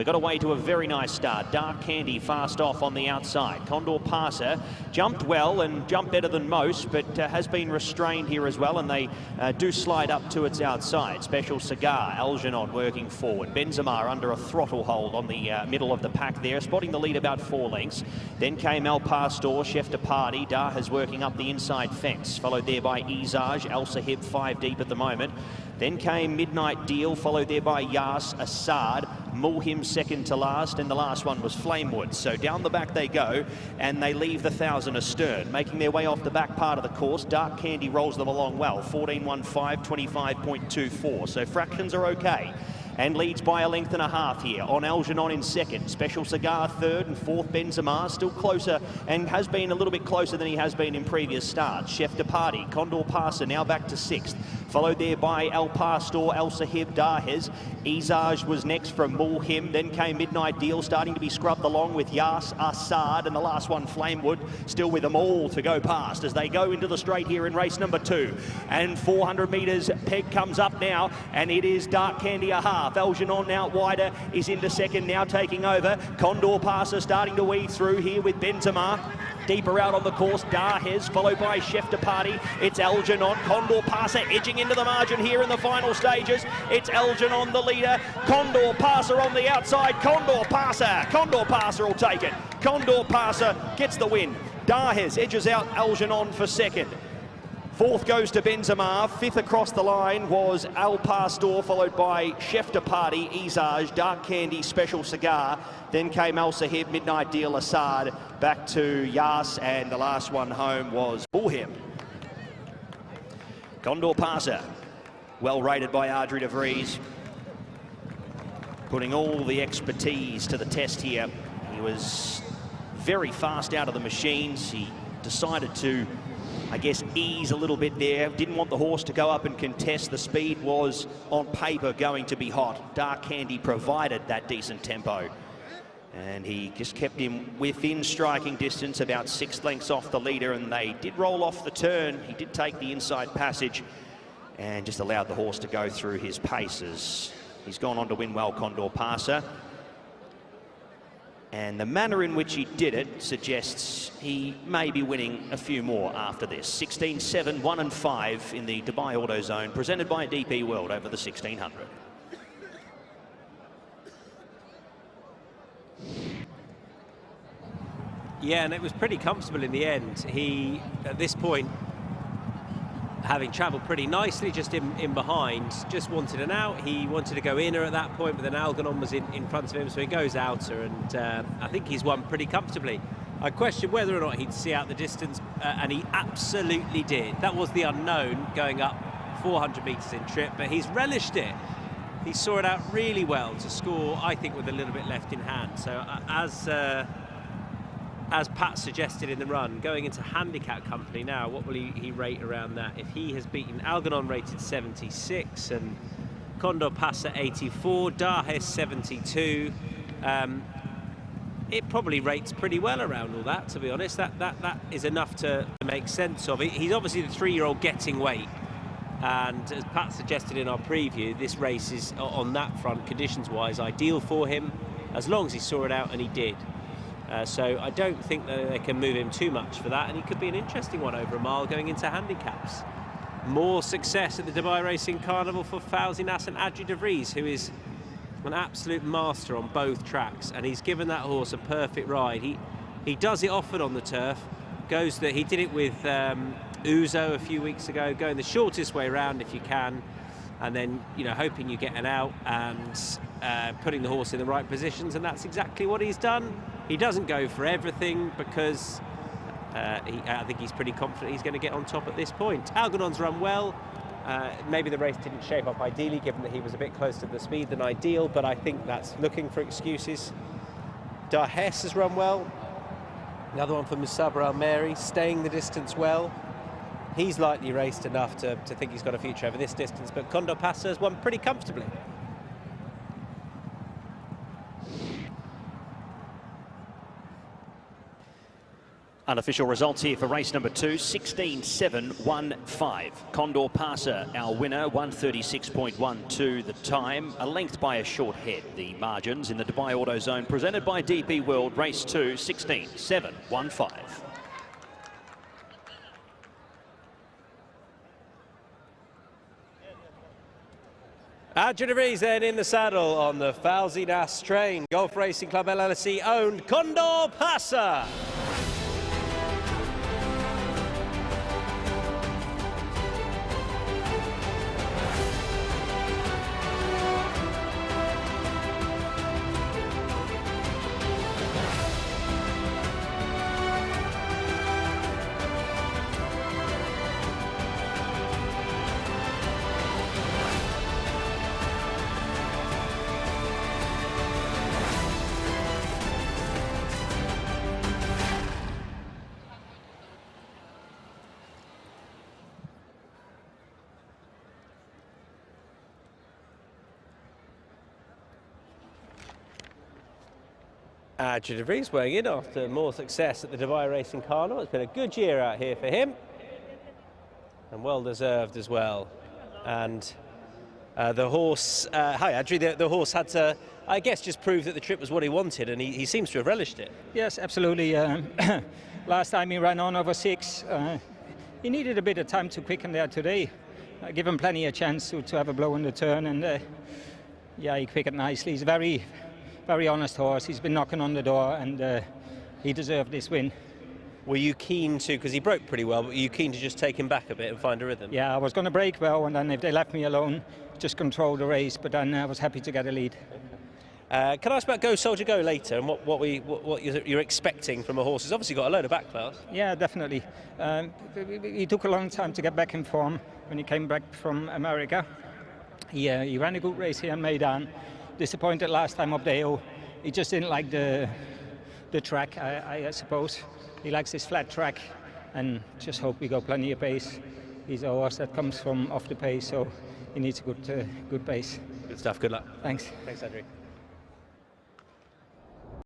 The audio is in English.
We got away to a very nice start. Dark Candy fast off on the outside. Condor Pasa jumped well and jumped better than most, but has been restrained here as well, and they do slide up to its outside. Special Cigar, Algernon working forward. Benzema under a throttle hold on the middle of the pack there, spotting the lead about 4 lengths. Then came El Pastor, Chef de Party. Daha's working up the inside fence, followed there by Izaj, El Sahib 5 deep at the moment. Then came Midnight Deal, followed there by Yas, Assad, Mulhim second to last, and the last one was Flamewood. So down the back they go, and they leave the 1,000 astern. Making their way off the back part of the course, Dark Candy rolls them along well, 14.15, 25.24. So fractions are okay. And leads by a length and a half here on Algernon in second. Special Cigar third, and fourth Benzema still closer, and has been a little bit closer than he has been in previous starts. Chef de Party, Condor Pasa now back to 6th, followed there by El Pastor, El Sahib, Dahez. Izaj was next from Mulhim. Then came Midnight Deal, starting to be scrubbed along with Yas, Assad, and the last one Flamewood, still with them all to go past as they go into the straight here in race number 2. And 400 metres, Peg comes up now, and it is Dark Candy a half. Algernon out wider, is into second, now taking over. Condor Pasa starting to weave through here with Benzema. Deeper out on the course, Dahez, followed by Chef de Party. It's Algernon, Condor Pasa edging into the margin here in the final stages. It's Algernon the leader, Condor Pasa on the outside. Condor Pasa will take it. Condor Pasa gets the win. Dahez edges out Algernon for second. 4th goes to Benzema. 5th across the line was El Pastor, followed by Chef de Party, Izaj, Dark Candy, Special Cigar. Then came El Sahib, Midnight Deal, Assad, back to Yas, and the last one home was Mulhim. Condor Pasa, well rated by Age4 Vries, putting all the expertise to the test here. He was very fast out of the machines. He decided to, I guess, ease a little bit there. Didn't want the horse to go up and contest. The speed was, on paper, going to be hot. Dark Candy provided that decent tempo, and he just kept him within striking distance, about 6 lengths off the leader, and they did roll off the turn. He did take the inside passage and just allowed the horse to go through his paces. He's gone on to win well, Condor Pasa. And the manner in which he did it suggests he may be winning a few more after this. 16-7, 1 and 5 in the Dubai Auto Zone, presented by DP World over the 1600. Yeah, and it was pretty comfortable in the end. He, at this point, having travelled pretty nicely just in behind, just wanted an out. He wanted to go inner at that point, but then Algernon was in front of him, so he goes outer, and I think he's won pretty comfortably. I questioned whether or not he'd see out the distance, and he absolutely did. That was the unknown, going up 400 metres in trip, but he's relished it. He saw it out really well to score, I think, with a little bit left in hand. So as Pat suggested in the run, going into handicap company now, what will he rate around that? If he has beaten Algernon rated 76 and Condor Pasa 84, Dahes 72, it probably rates pretty well around all that, to be honest. That is enough to make sense of it. He's obviously the 3-year-old getting weight, and as Pat suggested in our preview, this race is, on that front, conditions-wise, ideal for him, as long as he saw it out, and he did. So I don't think that they can move him too much for that, and he could be an interesting one over a mile going into handicaps. More success at the Dubai Racing Carnival for Fawzi Nass and Age4 Vries, who is an absolute master on both tracks, and he's given that horse a perfect ride. He does it often on the turf. He did it with Uzo a few weeks ago, going the shortest way around if you can, and then, you know, hoping you get an out and putting the horse in the right positions, and that's exactly what he's done. He doesn't go for everything because I think he's pretty confident he's going to get on top at this point. Algernon's run well. Maybe the race didn't shape up ideally, given that he was a bit closer to the speed than ideal, but I think that's looking for excuses. Dahes has run well. Another one from Musabra Al-Mary, staying the distance well. He's lightly raced enough to think he's got a future over this distance, but Condor Pasa has won pretty comfortably. Unofficial results here for race number 2, 16.715. Condor Pasa, our winner, 136.12 the time, a length by a short head. The margins in the Dubai Auto Zone presented by DP World, race 2, 16.715. Age4 Vries then in the saddle on the Nass train. Golf Racing Club LLC owned Condor Pasa. Age4 Vries weighing in after more success at the Dubai Racing Carnival. It's been a good year out here for him, and well deserved as well. And the horse, hi Adri, the horse had to, I guess, just prove that the trip was what he wanted, and he seems to have relished it. Yes, absolutely. Last time he ran on over 6. He needed a bit of time to quicken there today. I give him plenty of chance to have a blow in the turn, and yeah, he quickened nicely. He's a very honest horse. He's been knocking on the door, and he deserved this win. Were you keen to, because he broke pretty well, but were you keen to just take him back a bit and find a rhythm? Yeah, I was going to break well, and then if they left me alone, just control the race, but then I was happy to get a lead. Can I ask about Go Soldier Go later, and what you're expecting from a horse? He's obviously got a load of back class. Yeah, definitely. He took a long time to get back in form when he came back from America. He ran a good race here in Meydan. Disappointed last time up the hill. He just didn't like the track, I suppose. He likes this flat track, and just hope we got plenty of pace. He's a horse that comes from off the pace, so he needs a good pace. Good stuff. Good luck. Thanks. Thanks, Andrew.